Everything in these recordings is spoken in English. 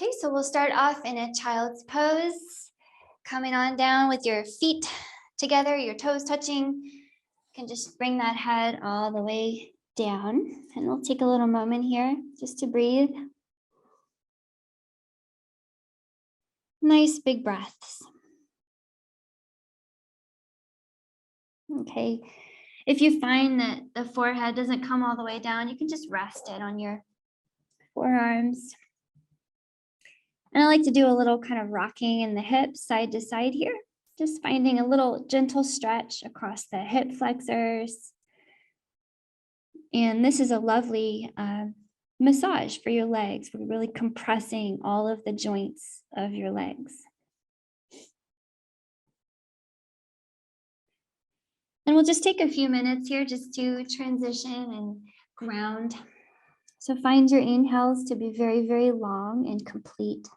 Okay, so we'll start off in a child's pose, coming on down with your feet together, your toes touching. You can just bring that head all the way down, and we'll take a little moment here just to breathe. Nice big breaths. Okay, if you find that the forehead doesn't come all the way down, you can just rest it on your forearms. And I like to do a little kind of rocking in the hips side to side here, just finding a little gentle stretch across the hip flexors. And this is a lovely massage for your legs. We're really compressing all of the joints of your legs. And we'll just take a few minutes here just to transition and ground. So find your inhales to be very, very long and complete.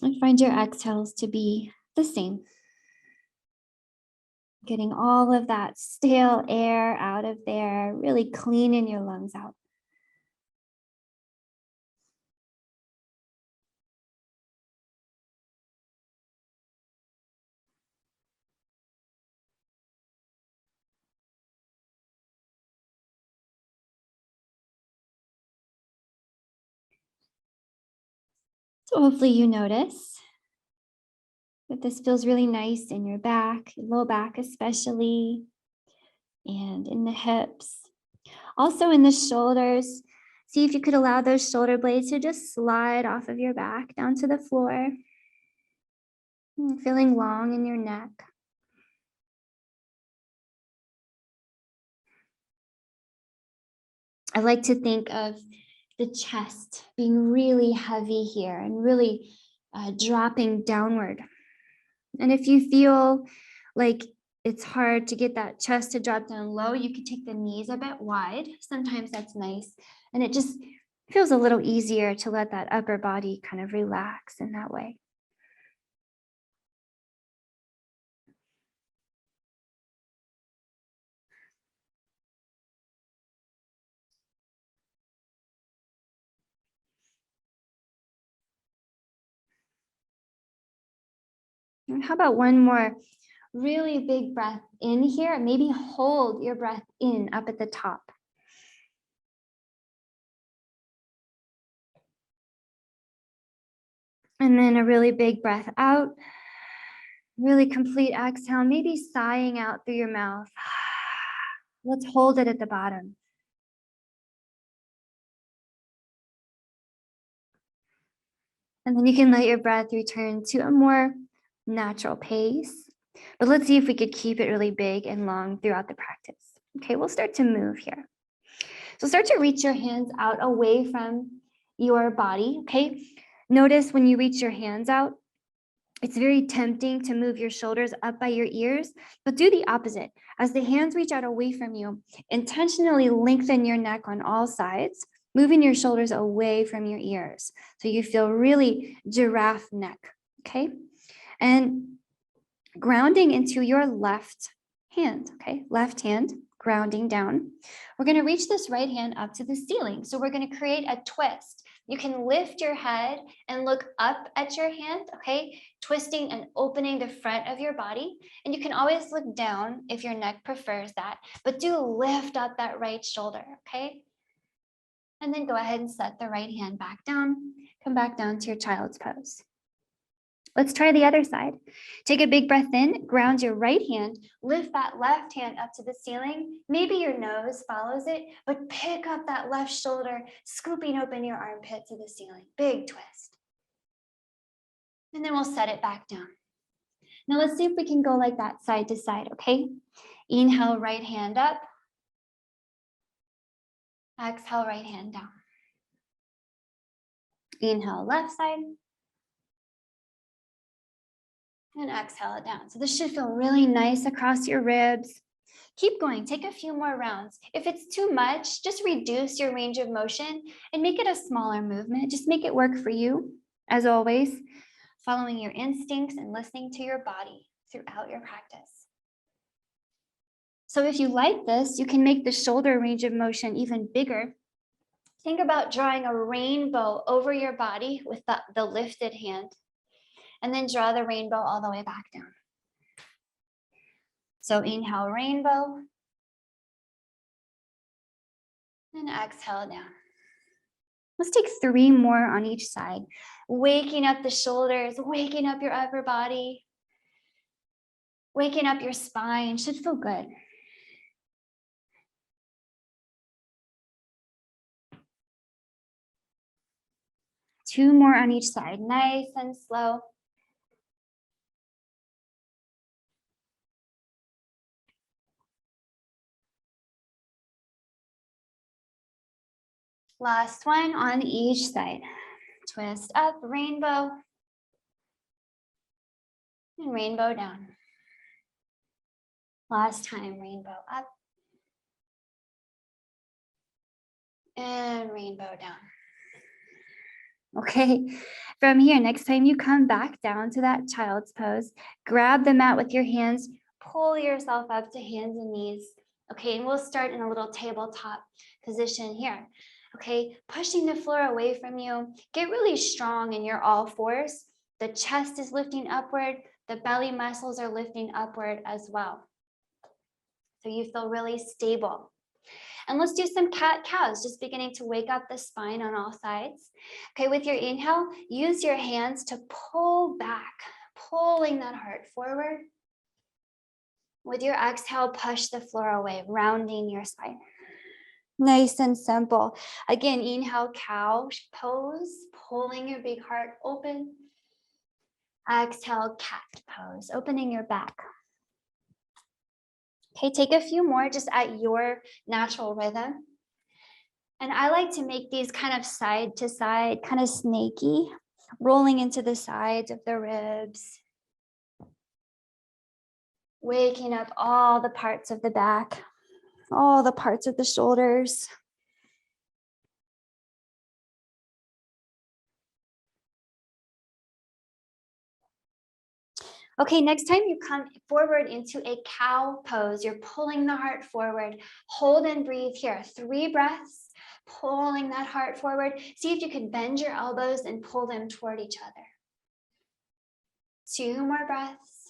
And find your exhales to be the same. Getting all of that stale air out of there, really cleaning your lungs out. So hopefully you notice that this feels really nice in your back, low back especially, and in the hips. Also in the shoulders, see if you could allow those shoulder blades to just slide off of your back down to the floor. Feeling long in your neck. I like to think of the chest being really heavy here and really dropping downward. And if you feel like it's hard to get that chest to drop down low, you could take the knees a bit wide. Sometimes that's nice. And it just feels a little easier to let that upper body kind of relax in that way. And how about one more really big breath in here? Maybe hold your breath in up at the top. And then a really big breath out. Really complete exhale, maybe sighing out through your mouth. Let's hold it at the bottom. And then you can let your breath return to a more natural pace. But let's see if we could keep it really big and long throughout the practice. Okay, we'll start to move here. So start to reach your hands out away from your body, okay? Notice when you reach your hands out, it's very tempting to move your shoulders up by your ears, but do the opposite. As the hands reach out away from you, intentionally lengthen your neck on all sides, moving your shoulders away from your ears. So you feel really giraffe neck, okay? And grounding into your left hand, okay? Left hand, grounding down. We're gonna reach this right hand up to the ceiling. So we're gonna create a twist. You can lift your head and look up at your hand, okay? Twisting and opening the front of your body. And you can always look down if your neck prefers that, but do lift up that right shoulder, okay? And then go ahead and set the right hand back down. Come back down to your child's pose. Let's try the other side. Take a big breath in, ground your right hand, lift that left hand up to the ceiling. Maybe your nose follows it, but pick up that left shoulder, scooping open your armpit to the ceiling. Big twist. And then we'll set it back down. Now let's see if we can go like that side to side, okay? Inhale, right hand up. Exhale, right hand down. Inhale, left side. And exhale it down. So this should feel really nice across your ribs. Keep going, take a few more rounds. If it's too much, just reduce your range of motion and make it a smaller movement. Just make it work for you, as always, following your instincts and listening to your body throughout your practice. So if you like this, you can make the shoulder range of motion even bigger. Think about drawing a rainbow over your body with the lifted hand, and then draw the rainbow all the way back down. So inhale, rainbow, and exhale down. Let's take 3 more on each side. Waking up the shoulders, waking up your upper body, waking up your spine. Should feel good. Two more on each side, nice and slow. Last one on each side. Twist up, rainbow, and rainbow down. Last time, rainbow up, and rainbow down. Okay, from here, next time you come back down to that child's pose, grab the mat with your hands, pull yourself up to hands and knees. Okay, and we'll start in a little tabletop position here. Okay, pushing the floor away from you. Get really strong in your all fours. The chest is lifting upward. The belly muscles are lifting upward as well. So you feel really stable. And let's do some cat-cows, just beginning to wake up the spine on all sides. Okay, with your inhale, use your hands to pull back, pulling that heart forward. With your exhale, push the floor away, rounding your spine. Nice and simple. Again, inhale, cow pose, pulling your big heart open. Exhale, cat pose, opening your back. Okay, take a few more just at your natural rhythm. And I like to make these kind of side to side, kind of snaky, rolling into the sides of the ribs. Waking up all the parts of the back, all the parts of the shoulders. Okay, next time you come forward into a cow pose, you're pulling the heart forward. Hold and breathe here. 3 breaths, pulling that heart forward. See if you can bend your elbows and pull them toward each other. 2 more breaths,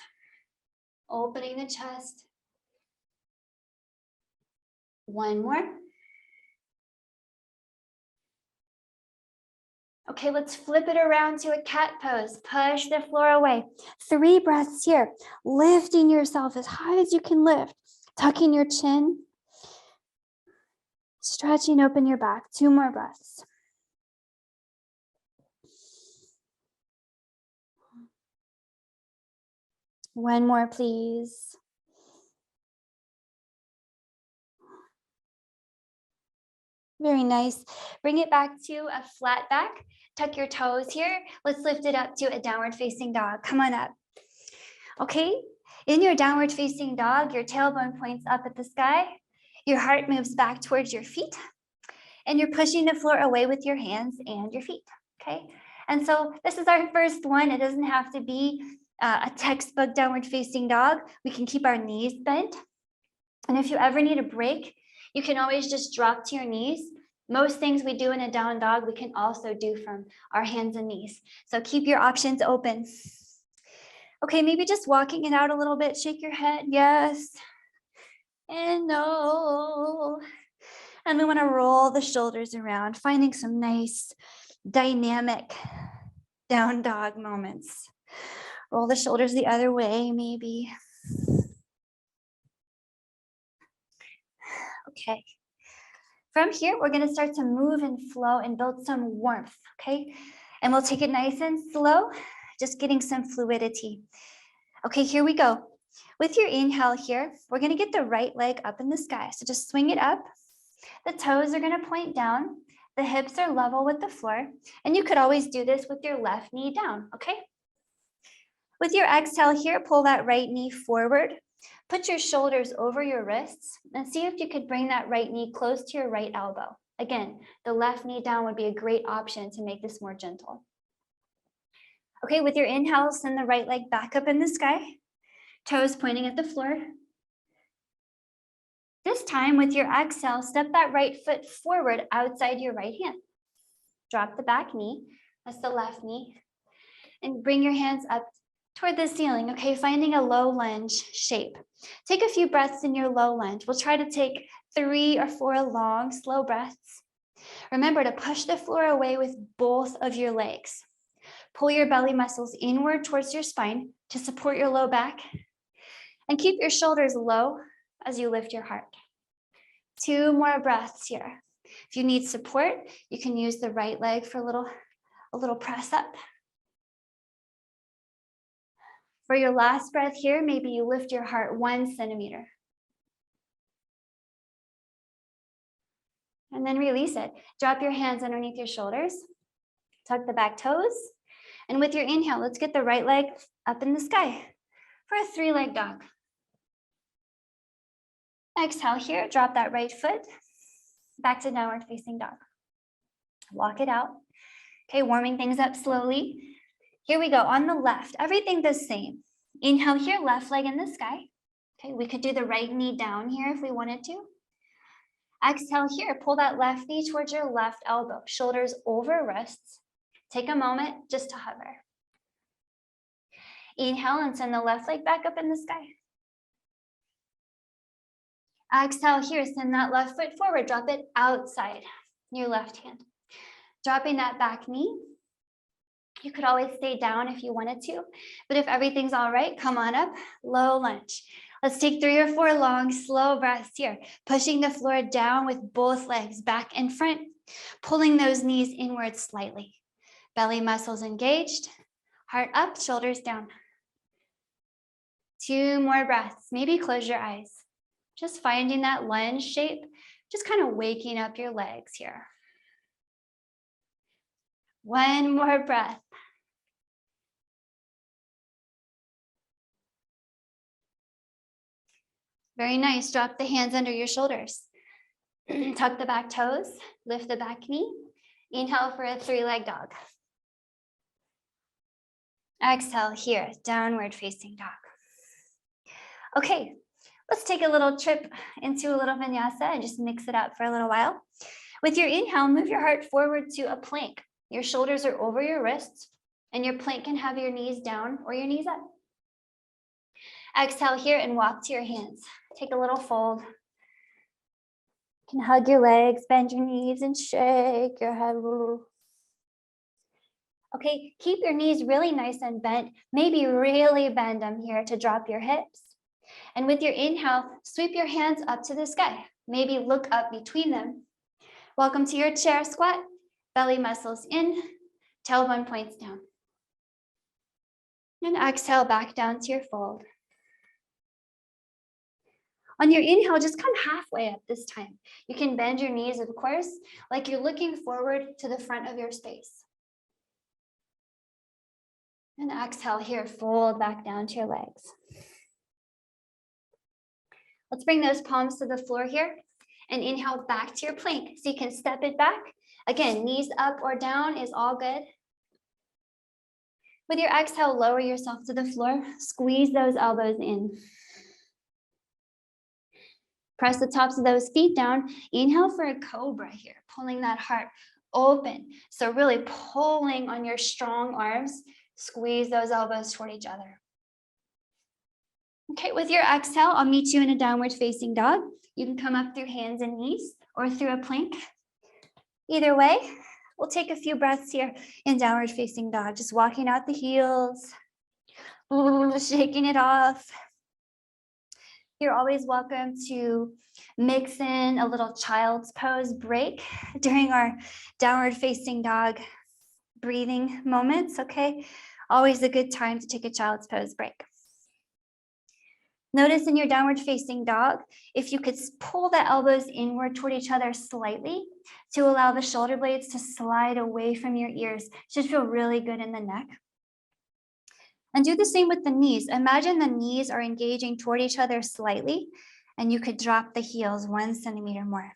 opening the chest. 1 more. Okay, let's flip it around to a cat pose. Push the floor away. 3 breaths here. Lifting yourself as high as you can lift. Tucking your chin. Stretching open your back. 2 more breaths. One more, please. Very nice. Bring it back to a flat back. Tuck your toes here. Let's lift it up to a downward facing dog. Come on up. Okay, in your downward facing dog, your tailbone points up at the sky. Your heart moves back towards your feet. And you're pushing the floor away with your hands and your feet. Okay, and so this is our first one. It doesn't have to be a textbook downward facing dog. We can keep our knees bent. And if you ever need a break, you can always just drop to your knees. Most things we do in a down dog, we can also do from our hands and knees. So keep your options open. Okay, maybe just walking it out a little bit. Shake your head, yes. And no. And we want to roll the shoulders around, finding some nice dynamic down dog moments. Roll the shoulders the other way, maybe. Okay. From here, we're going to start to move and flow and build some warmth, okay? And we'll take it nice and slow, just getting some fluidity. Okay, here we go. With your inhale here, we're going to get the right leg up in the sky. So just swing it up. The toes are going to point down. The hips are level with the floor. And you could always do this with your left knee down, okay? With your exhale here, pull that right knee forward. Put your shoulders over your wrists and see if you could bring that right knee close to your right elbow. Again, the left knee down would be a great option to make this more gentle. Okay, with your inhale, send the right leg back up in the sky. Toes pointing at the floor. This time with your exhale, step that right foot forward outside your right hand. Drop the back knee, that's the left knee, and bring your hands up toward the ceiling, okay? Finding a low lunge shape. Take a few breaths in your low lunge. We'll try to take 3 or 4 long, slow breaths. Remember to push the floor away with both of your legs. Pull your belly muscles inward towards your spine to support your low back, and keep your shoulders low as you lift your heart. 2 more breaths here. If you need support, you can use the right leg for a little press up. For your last breath here, maybe you lift your heart 1 centimeter. And then release it. Drop your hands underneath your shoulders. Tuck the back toes. And with your inhale, let's get the right leg up in the sky for a 3-leg dog. Exhale here, drop that right foot back to downward facing dog. Walk it out. Okay, warming things up slowly. Here we go, on the left, everything the same. Inhale here, left leg in the sky. Okay, we could do the right knee down here if we wanted to. Exhale here, pull that left knee towards your left elbow, shoulders over wrists. Take a moment just to hover. Inhale and send the left leg back up in the sky. Exhale here, send that left foot forward, drop it outside your left hand. Dropping that back knee. You could always stay down if you wanted to, but if everything's all right, come on up, low lunge. Let's take 3 or 4 long, slow breaths here, pushing the floor down with both legs back and front, pulling those knees inward slightly. Belly muscles engaged, heart up, shoulders down. 2 more breaths, maybe close your eyes. Just finding that lunge shape, just kind of waking up your legs here. 1 more breath. Very nice. Drop the hands under your shoulders. Tuck the back toes, lift the back knee. Inhale for a 3-leg dog. Exhale here, downward facing dog. Okay, let's take a little trip into a little vinyasa and just mix it up for a little while. With your inhale, move your heart forward to a plank. Your shoulders are over your wrists, and your plank can have your knees down or your knees up. Exhale here and walk to your hands. Take a little fold. You can hug your legs, bend your knees, and shake your head. Okay, keep your knees really nice and bent. Maybe really bend them here to drop your hips. And with your inhale, sweep your hands up to the sky. Maybe look up between them. Welcome to your chair squat. Belly muscles in, tailbone points down. And exhale back down to your fold. On your inhale, just come halfway up this time. You can bend your knees, of course, like you're looking forward to the front of your space. And exhale here, fold back down to your legs. Let's bring those palms to the floor here and inhale back to your plank. So you can step it back. Again, knees up or down is all good. With your exhale, lower yourself to the floor. Squeeze those elbows in. Press the tops of those feet down. Inhale for a cobra here, pulling that heart open. So really pulling on your strong arms. Squeeze those elbows toward each other. Okay, with your exhale, I'll meet you in a downward facing dog. You can come up through hands and knees or through a plank. Either way, we'll take a few breaths here in downward facing dog, just walking out the heels, shaking it off. You're always welcome to mix in a little child's pose break during our downward facing dog breathing moments, okay? Always a good time to take a child's pose break. Notice in your downward facing dog, if you could pull the elbows inward toward each other slightly to allow the shoulder blades to slide away from your ears. Should feel really good in the neck. And do the same with the knees. Imagine the knees are engaging toward each other slightly, and you could drop the heels 1 centimeter more.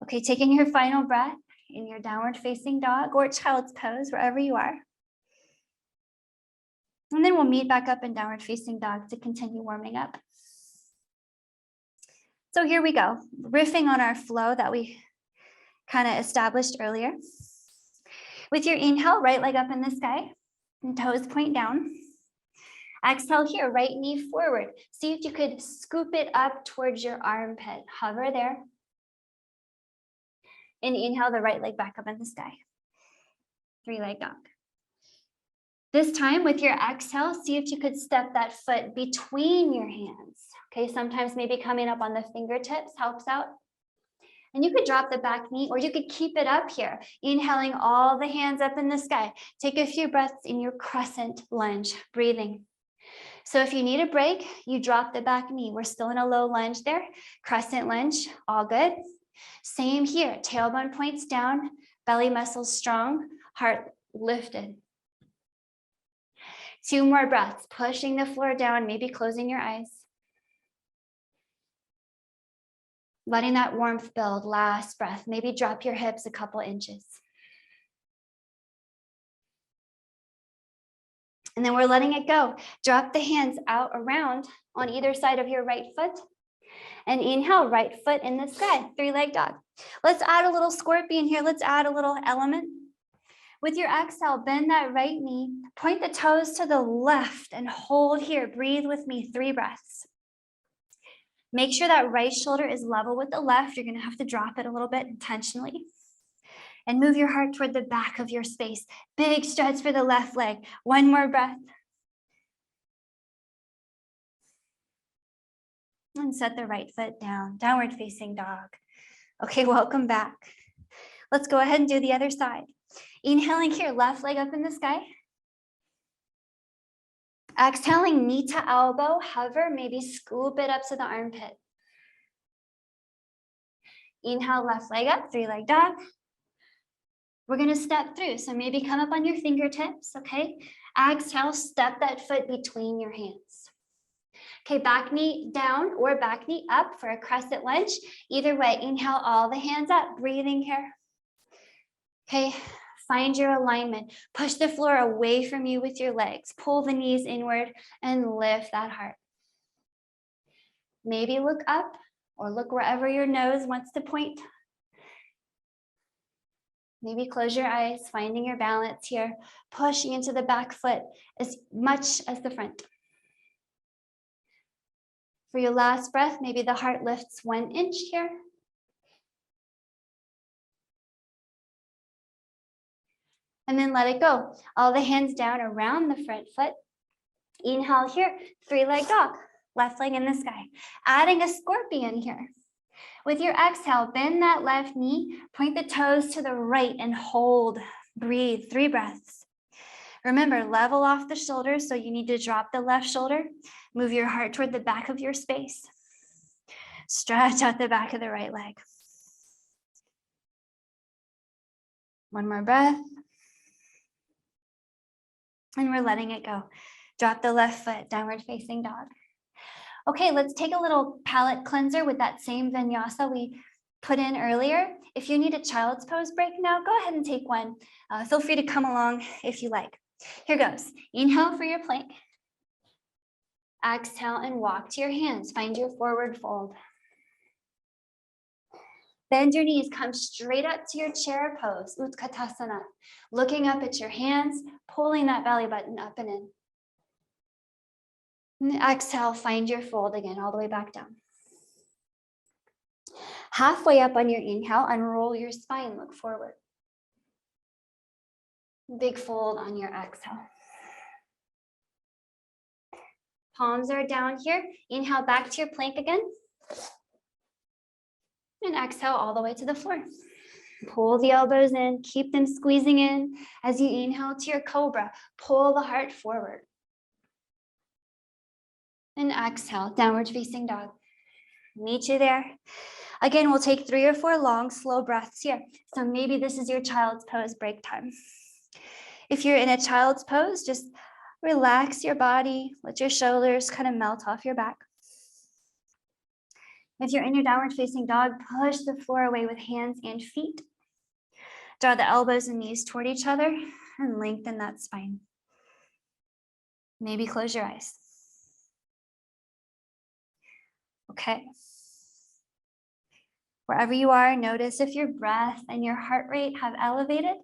Okay, taking your final breath in your downward facing dog or child's pose, wherever you are. And then we'll meet back up in downward facing dog to continue warming up. So here we go, riffing on our flow that we kind of established earlier. With your inhale, right leg up in the sky and toes point down. Exhale here, right knee forward. See if you could scoop it up towards your armpit. Hover there. And inhale the right leg back up in the sky. 3-leg dog. This time with your exhale, see if you could step that foot between your hands. Okay, sometimes maybe coming up on the fingertips helps out. And you could drop the back knee or you could keep it up here. Inhaling all the hands up in the sky. Take a few breaths in your crescent lunge, breathing. So if you need a break, you drop the back knee. We're still in a low lunge there. Crescent lunge, all good. Same here, tailbone points down, belly muscles strong, heart lifted. 2 more breaths, pushing the floor down, maybe closing your eyes. Letting that warmth build, last breath. Maybe drop your hips a couple inches. And then we're letting it go. Drop the hands out around on either side of your right foot. And inhale, right foot in the sky, 3-leg dog. Let's add a little scorpion here. Let's add a little element. With your exhale, bend that right knee, point the toes to the left and hold here. Breathe with me, 3 breaths. Make sure that right shoulder is level with the left. You're gonna have to drop it a little bit intentionally. And move your heart toward the back of your space. Big stretch for the left leg. 1 more breath. And set the right foot down, downward facing dog. Okay, welcome back. Let's go ahead and do the other side. Inhaling here, left leg up in the sky. Exhaling, knee to elbow, hover, maybe scoop it up to the armpit. Inhale, left leg up, 3-leg dog. We're gonna step through, so maybe come up on your fingertips, okay? Exhale, step that foot between your hands. Okay, back knee down or back knee up for a crescent lunge. Either way, inhale all the hands up, breathing here. Okay, find your alignment. Push the floor away from you with your legs. Pull the knees inward and lift that heart. Maybe look up or look wherever your nose wants to point. Maybe close your eyes, finding your balance here, pushing into the back foot as much as the front. For your last breath, maybe the heart lifts 1 inch here. And then let it go. All the hands down around the front foot. Inhale here, 3-leg dog, left leg in the sky. Adding a scorpion here. With your exhale, bend that left knee, point the toes to the right and hold. Breathe, 3 breaths. Remember, level off the shoulders, so you need to drop the left shoulder. Move your heart toward the back of your space. Stretch out the back of the right leg. 1 more breath. And we're letting it go. Drop the left foot, downward facing dog. Okay, let's take a little palate cleanser with that same vinyasa we put in earlier. If you need a child's pose break now, go ahead and take one. Feel free to come along if you like. Here goes. Inhale for your plank. Exhale and walk to your hands. Find your forward fold. Bend your knees, come straight up to your chair pose, Utkatasana. Looking up at your hands, pulling that belly button up and in. And exhale, find your fold again, all the way back down. Halfway up on your inhale, unroll your spine, look forward. Big fold on your exhale. Palms are down here. Inhale back to your plank again. And exhale all the way to the floor. Pull the elbows in, keep them squeezing in. As you inhale to your cobra, pull the heart forward. And exhale, downward facing dog. Meet you there. Again, we'll take 3 or 4 long, slow breaths here. So maybe this is your child's pose break time. If you're in a child's pose, just relax your body, let your shoulders kind of melt off your back. If you're in your downward facing dog, push the floor away with hands and feet. Draw the elbows and knees toward each other and lengthen that spine. Maybe close your eyes. Okay. Wherever you are, notice if your breath and your heart rate have elevated,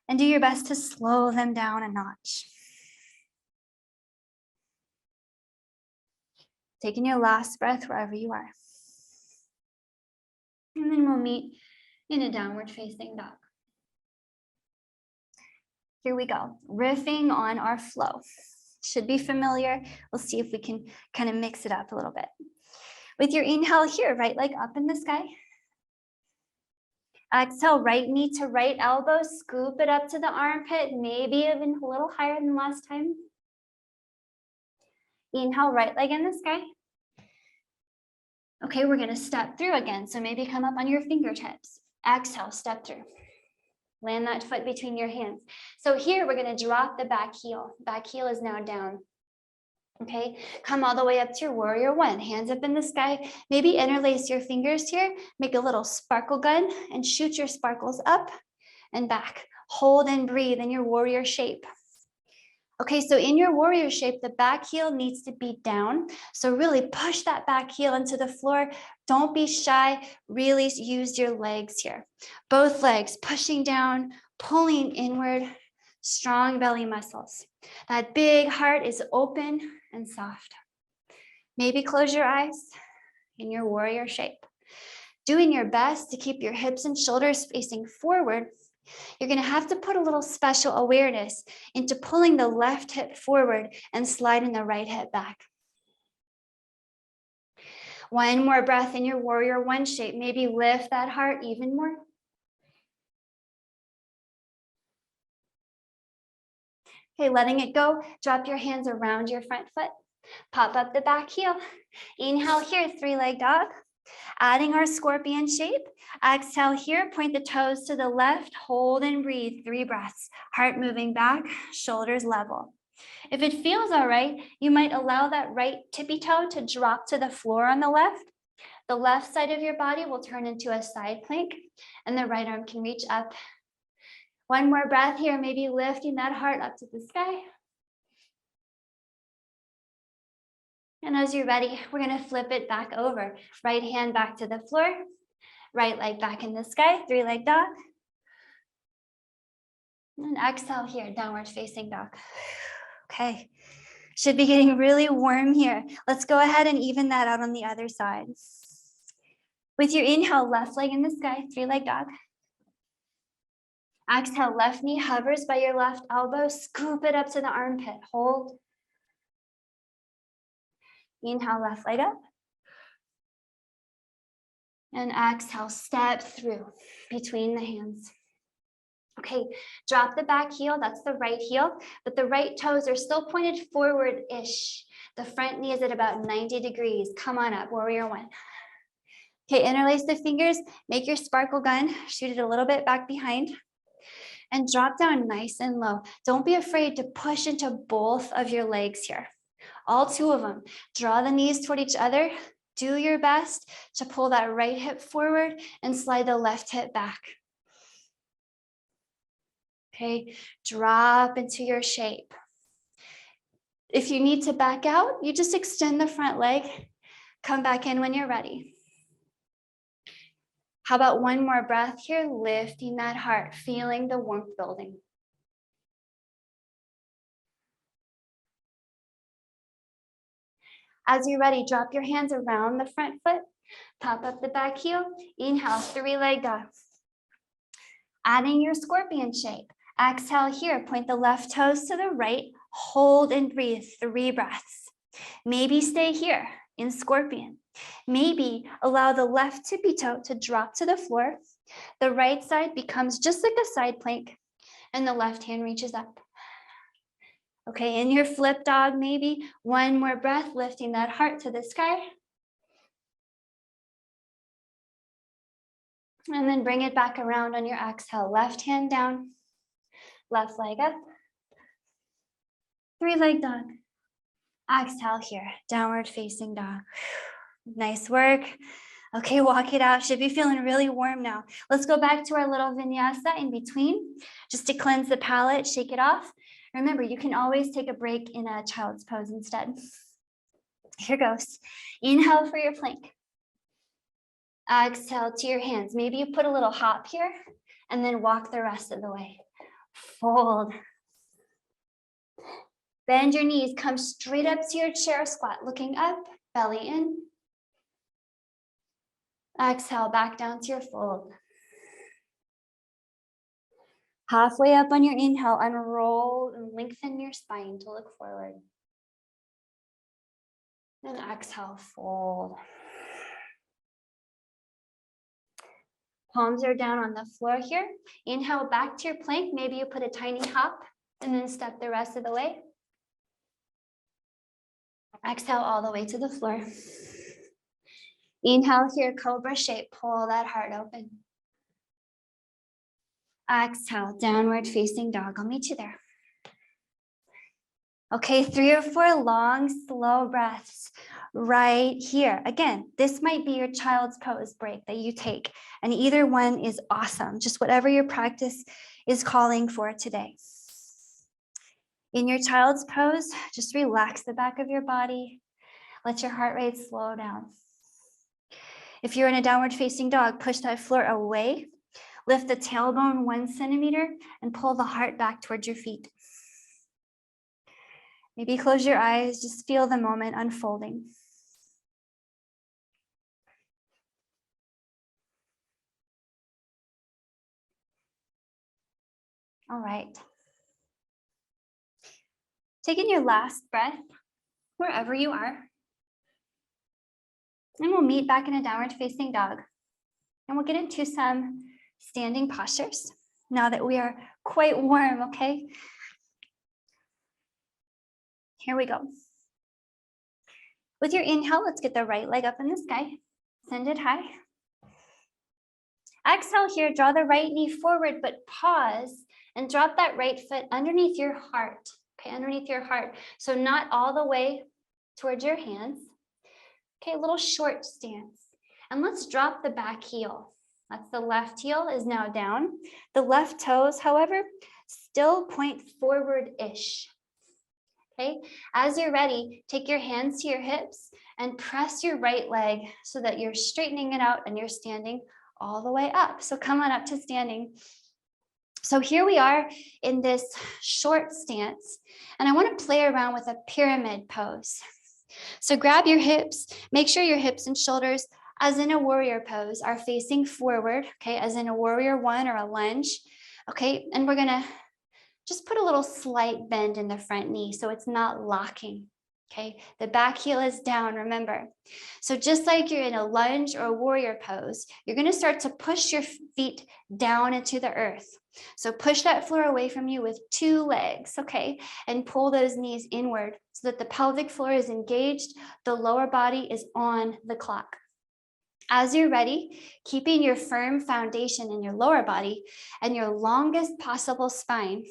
and do your best to slow them down a notch. Taking your last breath wherever you are. And then we'll meet in a downward facing dog. Here we go, riffing on our flow. Should be familiar. We'll see if we can kind of mix it up a little bit. With your inhale here, right leg up in the sky. Exhale, right knee to right elbow, scoop it up to the armpit, maybe even a little higher than last time. Inhale, right leg in the sky. Okay, we're gonna step through again. So maybe come up on your fingertips. Exhale, step through. Land that foot between your hands. So here we're gonna drop the back heel. Back heel is now down. Okay, come all the way up to your warrior one, hands up in the sky. Maybe interlace your fingers here, make a little sparkle gun and shoot your sparkles up and back. Hold and breathe in your warrior shape. Okay, so in your warrior shape, the back heel needs to be down. So really push that back heel into the floor. Don't be shy, really use your legs here. Both legs pushing down, pulling inward, strong belly muscles. That big heart is open and soft. Maybe close your eyes in your warrior shape. Doing your best to keep your hips and shoulders facing forward. You're going to have to put a little special awareness into pulling the left hip forward and sliding the right hip back. One more breath in your warrior one shape. Maybe lift that heart even more. Okay, letting it go. Drop your hands around your front foot. Pop up the back heel. Inhale here, three-leg dog. Adding our scorpion shape. Exhale here, point the toes to the left, hold and breathe, 3 breaths. Heart moving back, shoulders level. If it feels all right, you might allow that right tippy toe to drop to the floor on the left. The left side of your body will turn into a side plank, and the right arm can reach up. One more breath here, maybe lifting that heart up to the sky. And as you're ready, we're gonna flip it back over. Right hand back to the floor, right leg back in the sky, 3-leg dog. And exhale here, downward facing dog. Okay, should be getting really warm here. Let's go ahead and even that out on the other side. With your inhale, left leg in the sky, 3-leg dog. Exhale, left knee hovers by your left elbow, scoop it up to the armpit, hold. Inhale, left leg up. And exhale, step through between the hands. Okay, drop the back heel, that's the right heel, but the right toes are still pointed forward-ish. The front knee is at about 90 degrees. Come on up, warrior one. Okay, interlace the fingers, make your sparkle gun, shoot it a little bit back behind, and drop down nice and low. Don't be afraid to push into both of your legs here. All 2 of them. Draw the knees toward each other. Do your best to pull that right hip forward and slide the left hip back. Okay, drop into your shape. If you need to back out, you just extend the front leg. Come back in when you're ready. How about one more breath here, lifting that heart, feeling the warmth building. As you're ready, drop your hands around the front foot, pop up the back heel, inhale, 3-leg dog. Adding your scorpion shape. Exhale here, point the left toes to the right, hold and breathe, 3 breaths. Maybe stay here in scorpion. Maybe allow the left tippy toe to drop to the floor. The right side becomes just like a side plank, and the left hand reaches up. Okay, in your flip dog, maybe one more breath, lifting that heart to the sky. And then bring it back around on your exhale. Left hand down, left leg up. 3-leg dog. Exhale here, downward facing dog. Nice work. Okay, walk it out. Should be feeling really warm now. Let's go back to our little vinyasa in between, just to cleanse the palate, shake it off. Remember, you can always take a break in a child's pose instead. Here goes. Inhale for your plank. Exhale to your hands. Maybe you put a little hop here and then walk the rest of the way. Fold. Bend your knees, come straight up to your chair squat, looking up, belly in. Exhale, back down to your fold. Halfway up on your inhale, unroll and lengthen your spine to look forward. And exhale, fold. Palms are down on the floor here. Inhale back to your plank. Maybe you put a tiny hop and then step the rest of the way. Exhale all the way to the floor. Inhale here, cobra shape. Pull that heart open. Exhale, downward facing dog. I'll meet you there. Okay, 3 or 4 long, slow breaths right here. Again, this might be your child's pose break that you take, and either one is awesome, just whatever your practice is calling for today. In your child's pose, just relax the back of your body. Let your heart rate slow down. If you're in a downward facing dog, push that floor away. Lift the tailbone 1 centimeter and pull the heart back towards your feet. Maybe close your eyes, just feel the moment unfolding. All right. Taking your last breath, wherever you are. And we'll meet back in a downward facing dog. And we'll get into some standing postures now that we are quite warm, okay? Here we go. With your inhale, let's get the right leg up in the sky. Send it high. Exhale here, draw the right knee forward, but pause and drop that right foot underneath your heart. Okay, underneath your heart. So not all the way towards your hands. Okay, a little short stance. And let's drop the back heel. That's the left heel is now down. The left toes, however, still point forward-ish. Okay, as you're ready, take your hands to your hips and press your right leg so that you're straightening it out and you're standing all the way up. So come on up to standing. So here we are in this short stance, and I want to play around with a pyramid pose. So grab your hips, make sure your hips and shoulders, as in a warrior pose, are facing forward, okay, as in a warrior 1 or a lunge, okay, and we're gonna just put a little slight bend in the front knee so it's not locking, okay? The back heel is down, remember. So just like you're in a lunge or a warrior pose, you're gonna start to push your feet down into the earth. So push that floor away from you with 2 legs, okay? And pull those knees inward so that the pelvic floor is engaged, the lower body is on the clock. As you're ready, keeping your firm foundation in your lower body and your longest possible spine,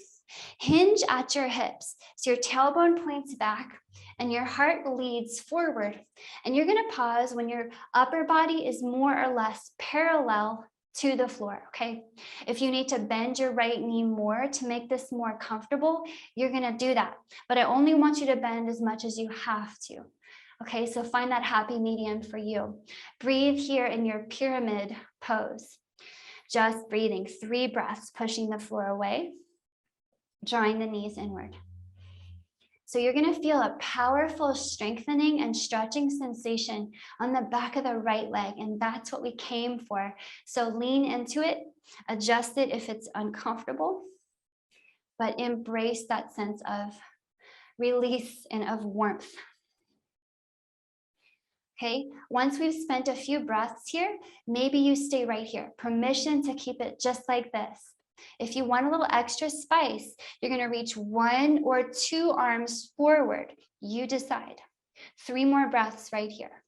hinge at your hips. So your tailbone points back and your heart leads forward. And you're going to pause when your upper body is more or less parallel to the floor, okay? If you need to bend your right knee more to make this more comfortable, you're going to do that. But I only want you to bend as much as you have to. Okay, so find that happy medium for you. Breathe here in your pyramid pose. Just breathing, 3 breaths, pushing the floor away, drawing the knees inward. So you're going to feel a powerful strengthening and stretching sensation on the back of the right leg, and that's what we came for. So lean into it, adjust it if it's uncomfortable, but embrace that sense of release and of warmth. Okay, once we've spent a few breaths here, maybe you stay right here. Permission to keep it just like this. If you want a little extra spice, you're going to reach 1 or 2 arms forward. You decide. 3 more breaths right here.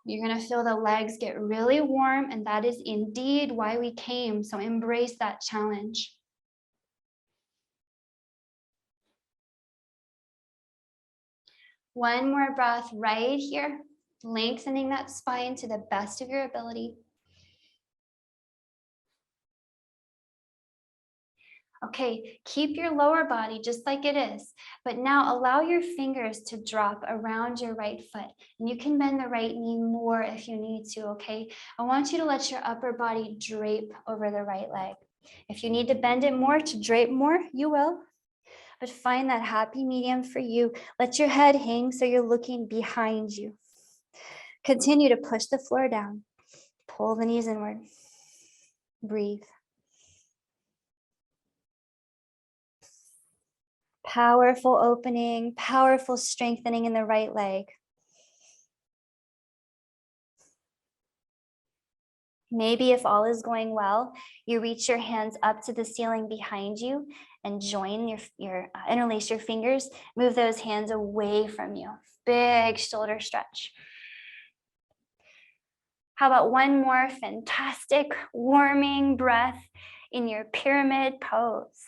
You're going to feel the legs get really warm, and that is indeed why we came. So embrace that challenge. One more breath right here, lengthening that spine to the best of your ability. Okay, keep your lower body just like it is, but now allow your fingers to drop around your right foot. And you can bend the right knee more if you need to, okay? I want you to let your upper body drape over the right leg. If you need to bend it more to drape more, you will. But find that happy medium for you. Let your head hang so you're looking behind you. Continue to push the floor down. Pull the knees inward. Breathe. Powerful opening, powerful strengthening in the right leg. Maybe if all is going well, you reach your hands up to the ceiling behind you and join interlace your fingers, move those hands away from you. Big shoulder stretch. How about one more fantastic warming breath in your pyramid pose?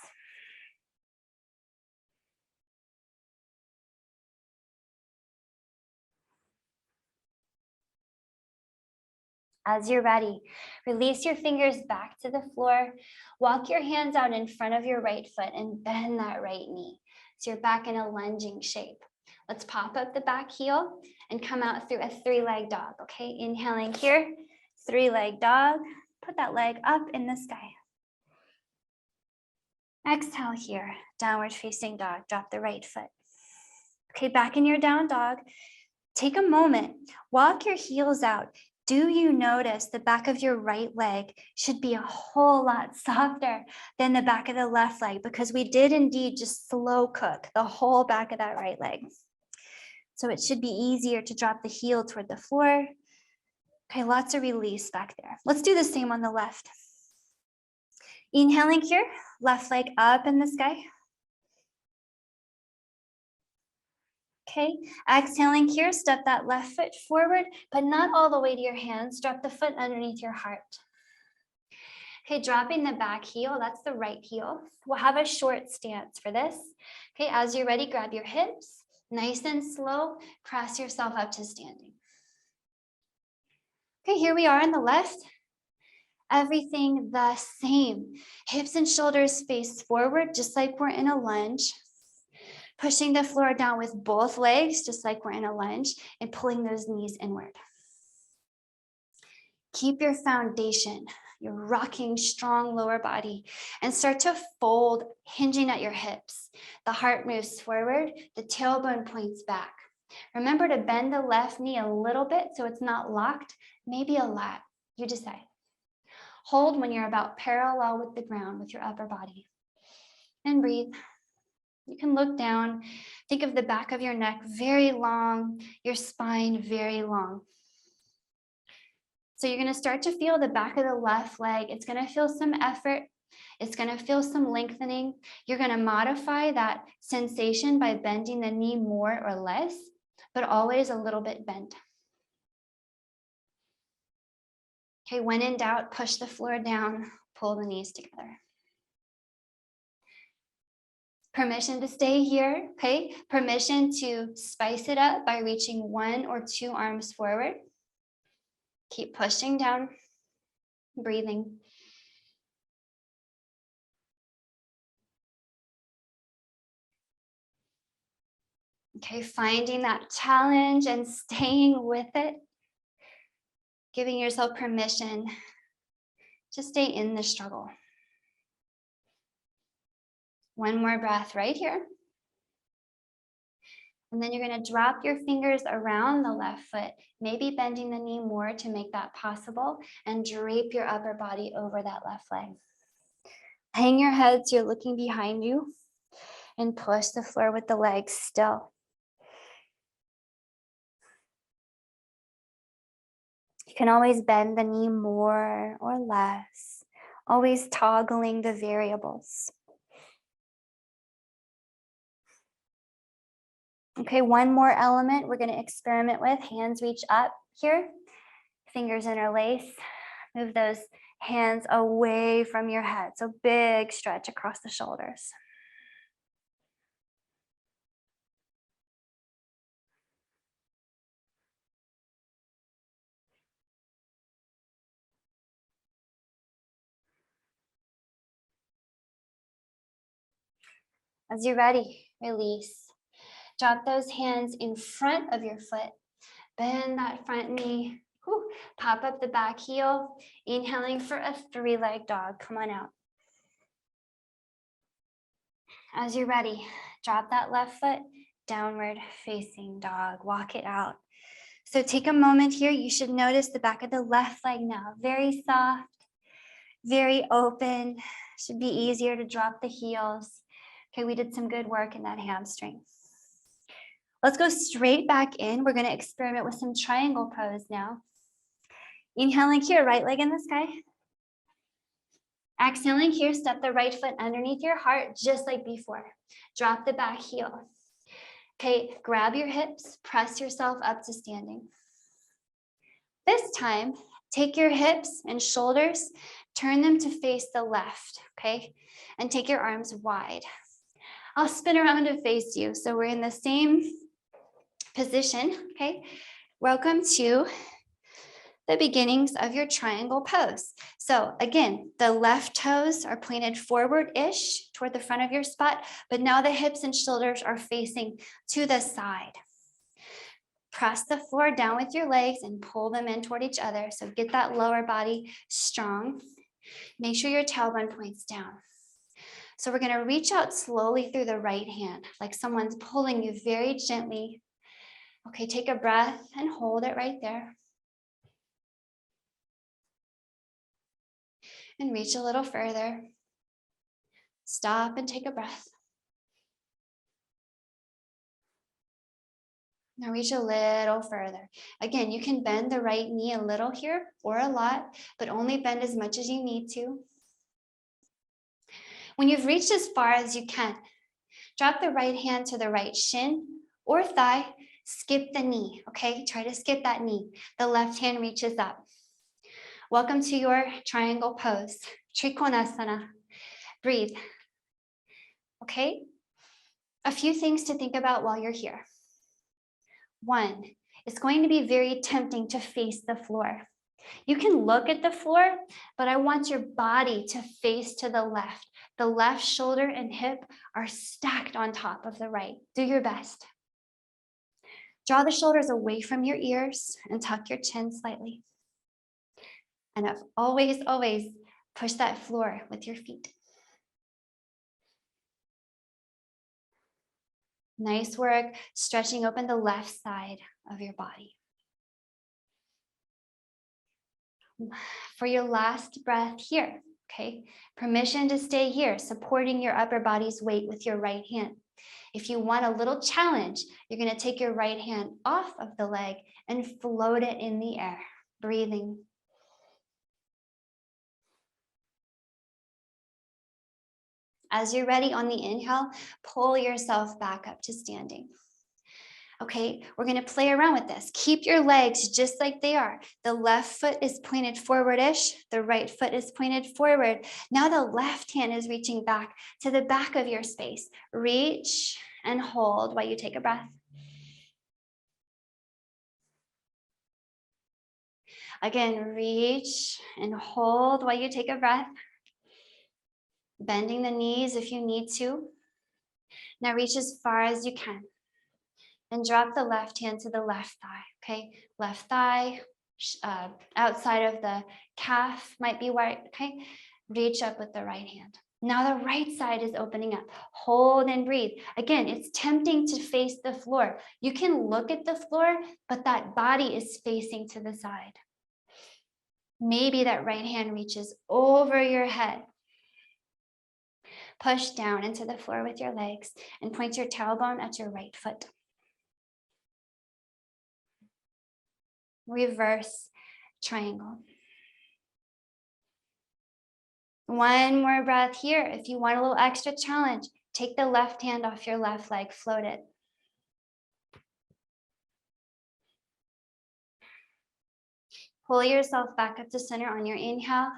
As you're ready, release your fingers back to the floor. Walk your hands out in front of your right foot and bend that right knee. So you're back in a lunging shape. Let's pop up the back heel and come out through a 3-leg dog, okay? Inhaling here, 3-leg dog. Put that leg up in the sky. Exhale here, downward facing dog. Drop the right foot. Okay, back in your down dog. Take a moment, walk your heels out. Do you notice the back of your right leg should be a whole lot softer than the back of the left leg, because we did indeed just slow cook the whole back of that right leg. So it should be easier to drop the heel toward the floor. Okay, lots of release back there. Let's do the same on the left. Inhaling here, left leg up in the sky. Okay, exhaling here, step that left foot forward, but not all the way to your hands. Drop the foot underneath your heart. Okay, dropping the back heel, that's the right heel. We'll have a short stance for this. Okay, as you're ready, grab your hips, nice and slow, press yourself up to standing. Okay, here we are on the left. Everything the same. Hips and shoulders face forward, just like we're in a lunge. Pushing the floor down with both legs, just like we're in a lunge, and pulling those knees inward. Keep your foundation, your rocking, strong lower body, and start to fold, hinging at your hips. The heart moves forward, the tailbone points back. Remember to bend the left knee a little bit so it's not locked, maybe a lot, you decide. Hold when you're about parallel with the ground with your upper body. And breathe. You can look down. Think of the back of your neck very long, your spine very long. So you're going to start to feel the back of the left leg. It's going to feel some effort. It's going to feel some lengthening. You're going to modify that sensation by bending the knee more or less, but always a little bit bent. Okay, when in doubt, push the floor down, pull the knees together. Permission to stay here, okay? Permission to spice it up by reaching 1 or 2 arms forward. Keep pushing down, breathing. Okay, finding that challenge and staying with it. Giving yourself permission to stay in the struggle. One more breath right here. And then you're going to drop your fingers around the left foot, maybe bending the knee more to make that possible, and drape your upper body over that left leg. Hang your head so you're looking behind you, and push the floor with the legs still. You can always bend the knee more or less, always toggling the variables. Okay, one more element we're going to experiment with. Hands reach up here, fingers interlace. Move those hands away from your head. So big stretch across the shoulders. As you're ready, release. Drop those hands in front of your foot. Bend that front knee. Whew. Pop up the back heel. Inhaling for a 3-leg dog. Come on out. As you're ready, drop that left foot, downward facing dog. Walk it out. So take a moment here. You should notice the back of the left leg now. Very soft, very open. Should be easier to drop the heels. Okay, we did some good work in that hamstring. Let's go straight back in. We're going to experiment with some triangle pose now. Inhaling here, right leg in the sky. Exhaling here, step the right foot underneath your heart, just like before. Drop the back heel. Okay, grab your hips, press yourself up to standing. This time, take your hips and shoulders, turn them to face the left, okay? And take your arms wide. I'll spin around to face you. So we're in the same position, okay? Welcome to the beginnings of your triangle pose. So again, the left toes are pointed forward-ish toward the front of your spot, but now the hips and shoulders are facing to the side. Press the floor down with your legs and pull them in toward each other. So get that lower body strong. Make sure your tailbone points down. So we're going to reach out slowly through the right hand, like someone's pulling you very gently. Okay, take a breath and hold it right there. And reach a little further. Stop and take a breath. Now reach a little further. Again, you can bend the right knee a little here or a lot, but only bend as much as you need to. When you've reached as far as you can, drop the right hand to the right shin or thigh, skip the knee, okay? Try to skip that knee. The left hand reaches up. Welcome to your triangle pose, Trikonasana. Breathe, okay? A few things to think about while you're here. One, it's going to be very tempting to face the floor. You can look at the floor, but I want your body to face to the left. The left shoulder and hip are stacked on top of the right. Do your best. Draw the shoulders away from your ears and tuck your chin slightly. And always, always push that floor with your feet. Nice work, stretching open the left side of your body. For your last breath here, okay? Permission to stay here, supporting your upper body's weight with your right hand. If you want a little challenge, you're going to take your right hand off of the leg and float it in the air, breathing. As you're ready on the inhale, pull yourself back up to standing. Okay, we're going to play around with this. Keep your legs just like they are. The left foot is pointed forward-ish. The right foot is pointed forward. Now the left hand is reaching back to the back of your space. Reach and hold while you take a breath. Again, reach and hold while you take a breath. Bending the knees if you need to. Now reach as far as you can. And drop the left hand to the left thigh, okay? Left thigh, outside of the calf might be wide, okay? Reach up with the right hand. Now the right side is opening up. Hold and breathe. Again, it's tempting to face the floor. You can look at the floor, but that body is facing to the side. Maybe that right hand reaches over your head. Push down into the floor with your legs and point your tailbone at your right foot. Reverse triangle. One more breath here. If you want a little extra challenge, take the left hand off your left leg, float it. Pull yourself back up to center on your inhale.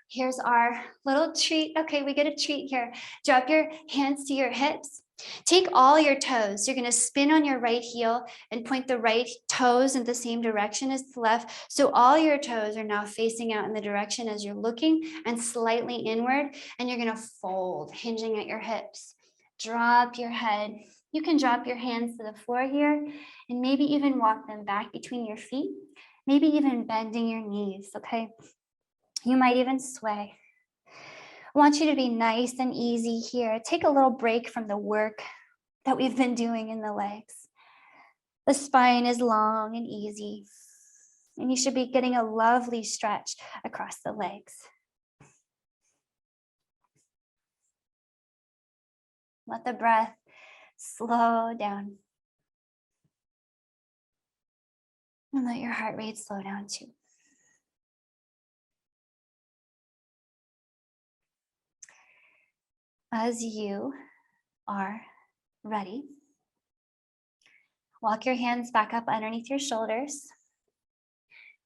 Here's our little treat. Okay, we get a treat here. Drop your hands to your hips. Take all your toes. You're going to spin on your right heel and point the right toes in the same direction as the left. So all your toes are now facing out in the direction as you're looking and slightly inward. And you're going to fold, hinging at your hips. Drop your head. You can drop your hands to the floor here and maybe even walk them back between your feet. Maybe even bending your knees, okay? You might even sway. I want you to be nice and easy here. Take a little break from the work that we've been doing in the legs. The spine is long and easy, and you should be getting a lovely stretch across the legs. Let the breath slow down. And let your heart rate slow down too. As you are ready, walk your hands back up underneath your shoulders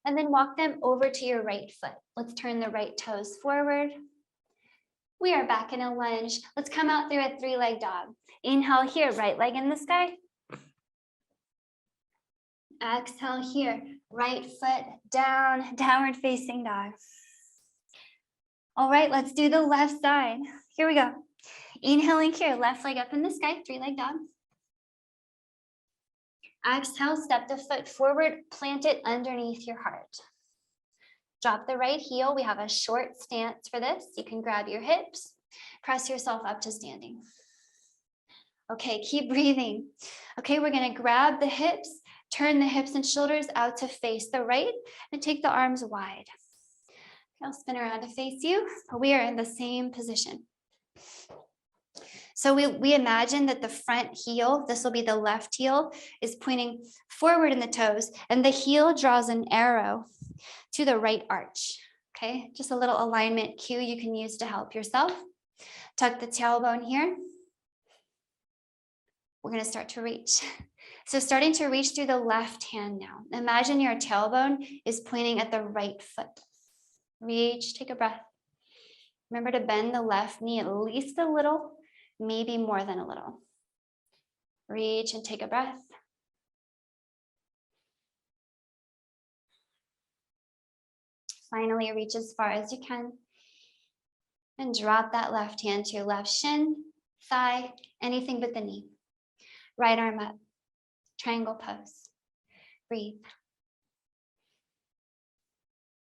and then walk them over to your right foot. Let's turn the right toes forward. We are back in a lunge. Let's come out through a three-leg dog. Inhale here, right leg in the sky. Exhale here, right foot down, downward facing dog. All right, let's do the left side. Here we go. Inhaling here, left leg up in the sky, three-leg dog. Exhale, step the foot forward, plant it underneath your heart. Drop the right heel. We have a short stance for this. You can grab your hips, press yourself up to standing. Okay, keep breathing. Okay, we're gonna grab the hips, turn the hips and shoulders out to face the right, and take the arms wide. I'll spin around to face you. We are in the same position. So we imagine that the front heel, this will be the left heel, is pointing forward in the toes, and the heel draws an arrow to the right arch. Okay, just a little alignment cue you can use to help yourself. Tuck the tailbone here. We're going to start to reach. So starting to reach through the left hand now. Imagine your tailbone is pointing at the right foot. Reach, take a breath. Remember to bend the left knee at least a little, maybe more than a little. Reach and take a breath. Finally, reach as far as you can. And drop that left hand to your left shin, thigh, anything but the knee. Right arm up, triangle pose. Breathe.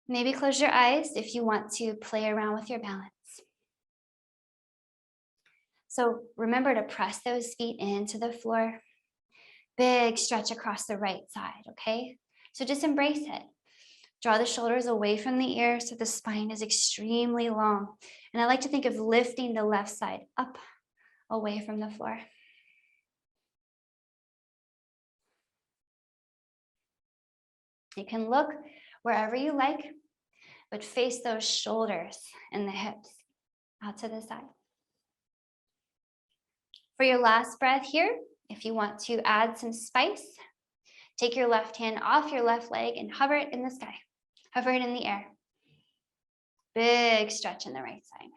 Maybe close your eyes if you want to play around with your balance. So remember to press those feet into the floor. Big stretch across the right side, okay? So just embrace it. Draw the shoulders away from the ears so the spine is extremely long. And I like to think of lifting the left side up, away from the floor. You can look wherever you like, but face those shoulders and the hips out to the side. For your last breath here, if you want to add some spice, take your left hand off your left leg and hover it in the sky. Hover it in the air. Big stretch in the right side.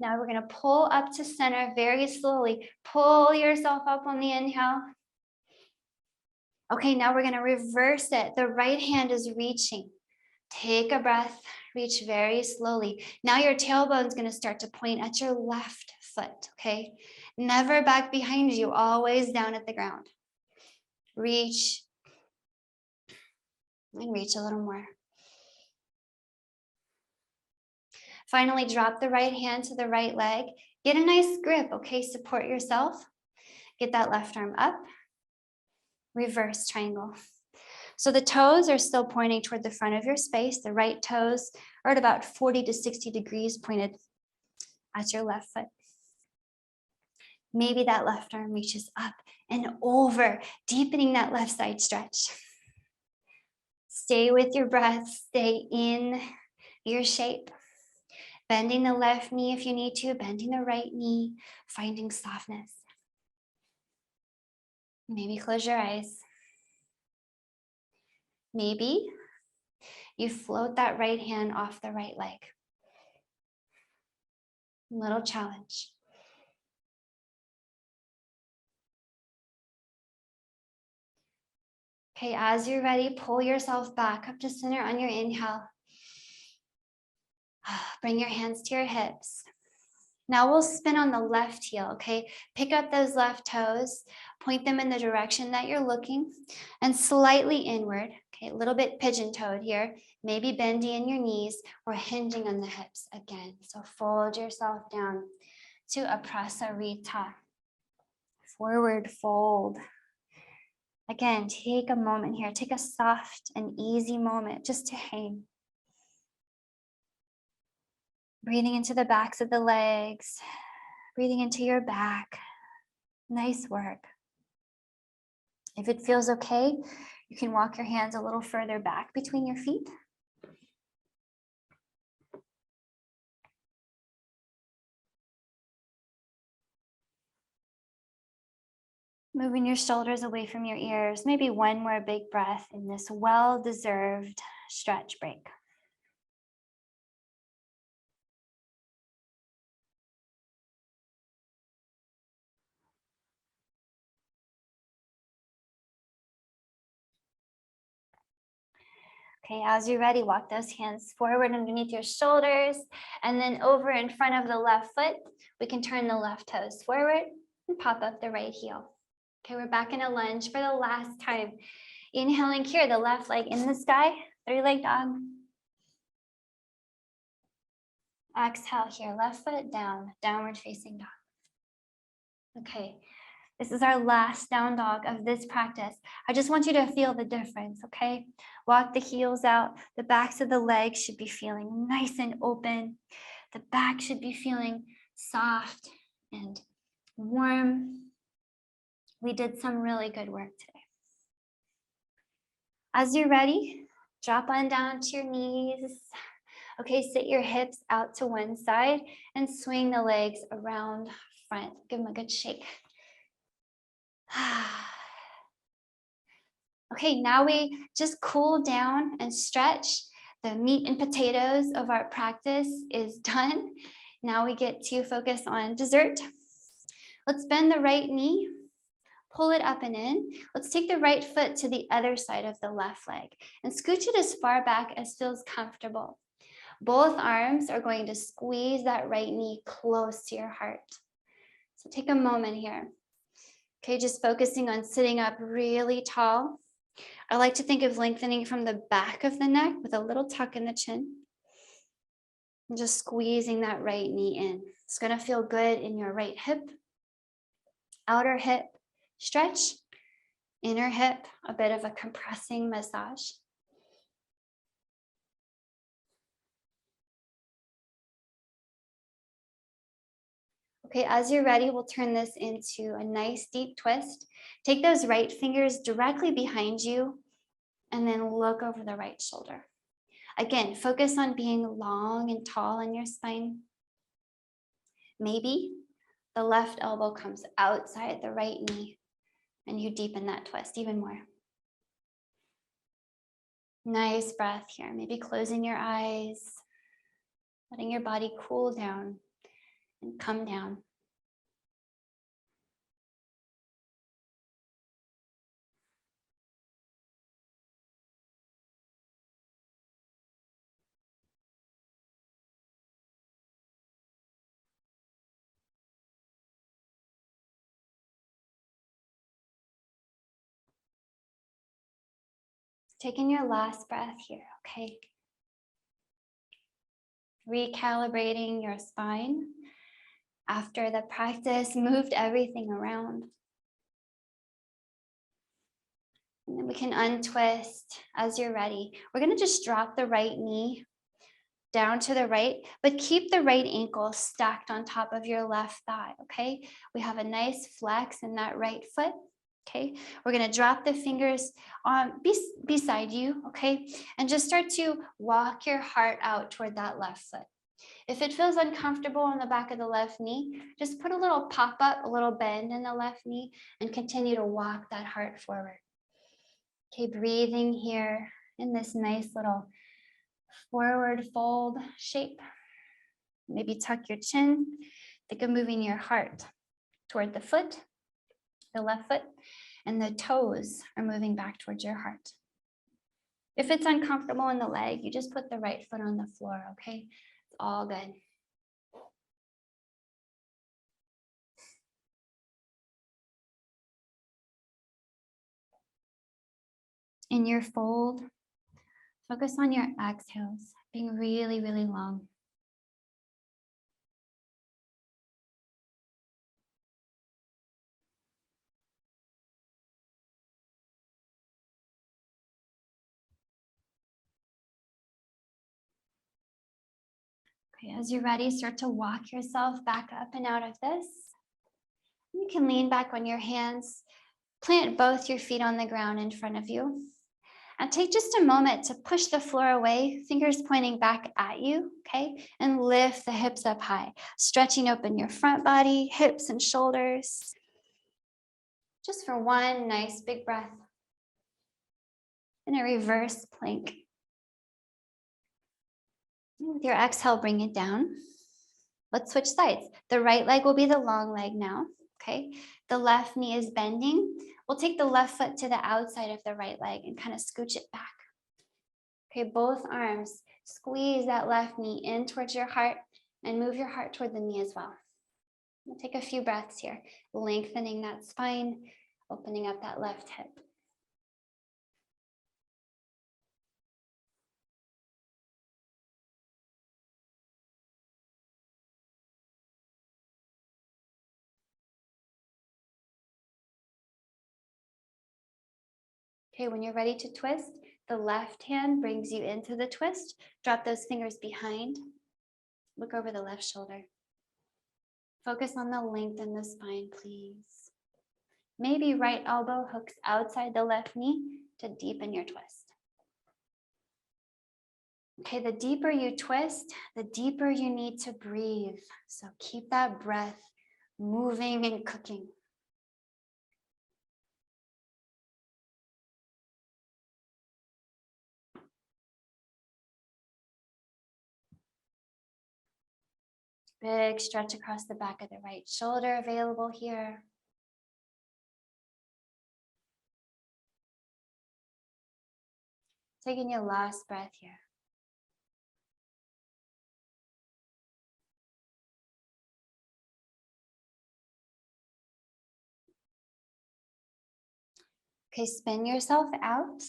Now we're going to pull up to center very slowly. Pull yourself up on the inhale. Okay, now we're going to reverse it. The right hand is reaching. Take a breath, reach very slowly. Now your tailbone is going to start to point at your left foot, okay? Never back behind you, always down at the ground. Reach and reach a little more. Finally, drop the right hand to the right leg. Get a nice grip, okay? Support yourself. Get that left arm up. Reverse triangle. So the toes are still pointing toward the front of your space. The right toes are at about 40 to 60 degrees pointed at your left foot. Maybe that left arm reaches up and over, deepening that left side stretch. Stay with your breath. Stay in your shape. Bending the left knee if you need to, bending the right knee, finding softness. Maybe close your eyes. Maybe you float that right hand off the right leg. Little challenge. Okay, as you're ready, pull yourself back up to center on your inhale. Bring your hands to your hips. Now we'll spin on the left heel, okay? Pick up those left toes, point them in the direction that you're looking, and slightly inward, okay? A little bit pigeon-toed here, maybe bendy in your knees or hinging on the hips again. So fold yourself down to Aprasarita. Forward fold. Again, take a moment here. Take a soft and easy moment just to hang. Breathing into the backs of the legs, breathing into your back. Nice work. If it feels okay, you can walk your hands a little further back between your feet. Moving your shoulders away from your ears. Maybe one more big breath in this well-deserved stretch break. Okay, as you're ready, walk those hands forward underneath your shoulders and then over in front of the left foot. We can turn the left toes forward and pop up the right heel. Okay, we're back in a lunge for the last time. Inhaling here, the left leg in the sky, 3-leg dog. Exhale here, left foot down, downward facing dog. Okay, this is our last down dog of this practice. I just want you to feel the difference, okay? Walk the heels out. The backs of the legs should be feeling nice and open. The back should be feeling soft and warm. We did some really good work today. As you're ready, drop on down to your knees. Okay, sit your hips out to one side and swing the legs around front. Give them a good shake. Okay, now we just cool down and stretch. The meat and potatoes of our practice is done. Now we get to focus on dessert. Let's bend the right knee, pull it up and in. Let's take the right foot to the other side of the left leg and scooch it as far back as feels comfortable. Both arms are going to squeeze that right knee close to your heart. So take a moment here. Okay, just focusing on sitting up really tall. I like to think of lengthening from the back of the neck with a little tuck in the chin. And just squeezing that right knee in. It's going to feel good in your right hip, outer hip stretch, inner hip, a bit of a compressing massage. Okay, as you're ready, we'll turn this into a nice deep twist. Take those right fingers directly behind you and then look over the right shoulder. Again, focus on being long and tall in your spine. Maybe the left elbow comes outside the right knee and you deepen that twist even more. Nice breath here. Maybe closing your eyes, letting your body cool down and come down. Taking your last breath here, okay? Recalibrating your spine after the practice, moved everything around. And then we can untwist as you're ready. We're gonna just drop the right knee down to the right, but keep the right ankle stacked on top of your left thigh, okay? We have a nice flex in that right foot. Okay, we're going to drop the fingers on beside you, okay? And just start to walk your heart out toward that left foot. If it feels uncomfortable on the back of the left knee, just put a little pop up, a little bend in the left knee and continue to walk that heart forward. Okay, breathing here in this nice little forward fold shape. Maybe tuck your chin. Think of moving your heart toward the foot, the left foot, and the toes are moving back towards your heart. If it's uncomfortable in the leg, you just put the right foot on the floor, okay? It's all good. In your fold, focus on your exhales, being really, really long. Okay, as you're ready, start to walk yourself back up and out of this. You can lean back on your hands, plant both your feet on the ground in front of you. And take just a moment to push the floor away, fingers pointing back at you, okay? And lift the hips up high, stretching open your front body, hips and shoulders. Just for one nice big breath. In a reverse plank. With your exhale, bring it down. Let's switch sides. The right leg will be the long leg now, okay? The left knee is bending. We'll take the left foot to the outside of the right leg and kind of scooch it back. Okay, both arms, squeeze that left knee in towards your heart and move your heart toward the knee as well. We'll take a few breaths here, lengthening that spine, opening up that left hip. Okay, when you're ready to twist, the left hand brings you into the twist. Drop those fingers behind. Look over the left shoulder. Focus on the length in the spine, please. Maybe right elbow hooks outside the left knee to deepen your twist. Okay, the deeper you twist, the deeper you need to breathe. So keep that breath moving and cooking. Big stretch across the back of the right shoulder available here. Taking your last breath here. Okay, spin yourself out.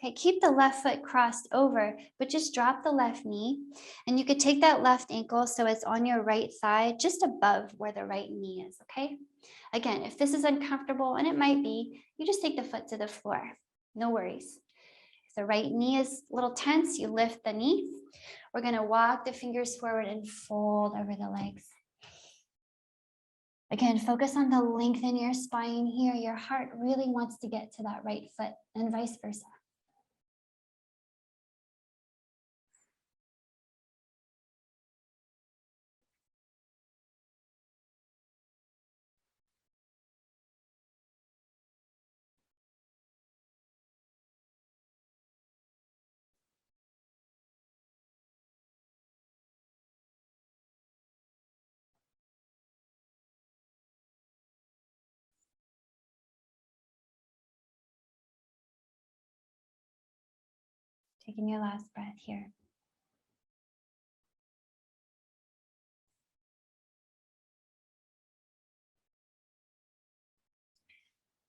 Okay, keep the left foot crossed over, but just drop the left knee. And you could take that left ankle so it's on your right thigh, just above where the right knee is, okay? Again, if this is uncomfortable, and it might be, you just take the foot to the floor. No worries. If the right knee is a little tense, you lift the knee. We're gonna walk the fingers forward and fold over the legs. Again, focus on the length in your spine here. Your heart really wants to get to that right foot and vice versa. Taking your last breath here.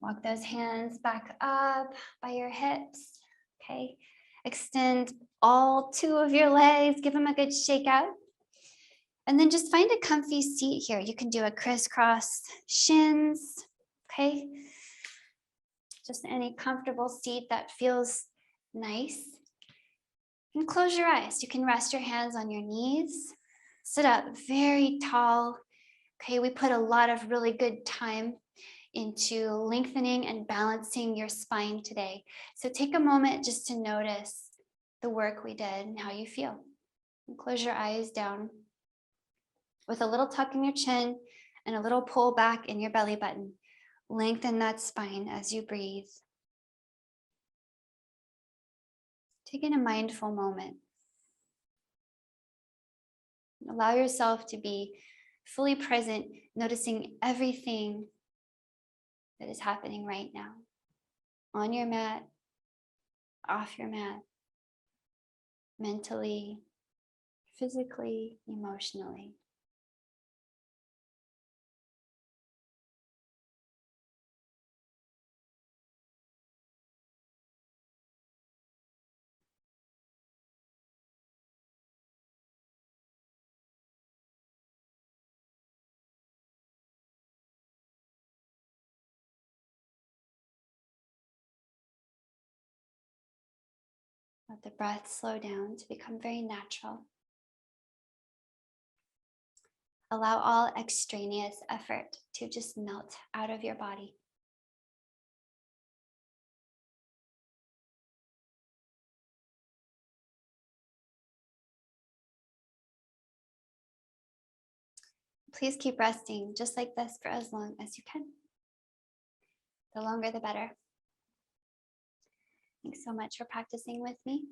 Walk those hands back up by your hips, okay? Extend all two of your legs, give them a good shake out. And then just find a comfy seat here. You can do a crisscross shins, okay? Just any comfortable seat that feels nice. And close your eyes. You can rest your hands on your knees. Sit up very tall. Okay, we put a lot of really good time into lengthening and balancing your spine today. So take a moment just to notice the work we did and how you feel. And close your eyes down with a little tuck in your chin and a little pull back in your belly button. Lengthen that spine as you breathe. Taking a mindful moment. Allow yourself to be fully present, noticing everything that is happening right now. On your mat, off your mat, mentally, physically, emotionally. Let the breath slow down to become very natural. Allow all extraneous effort to just melt out of your body. Please keep resting just like this for as long as you can. The longer, the better. Thanks so much for practicing with me.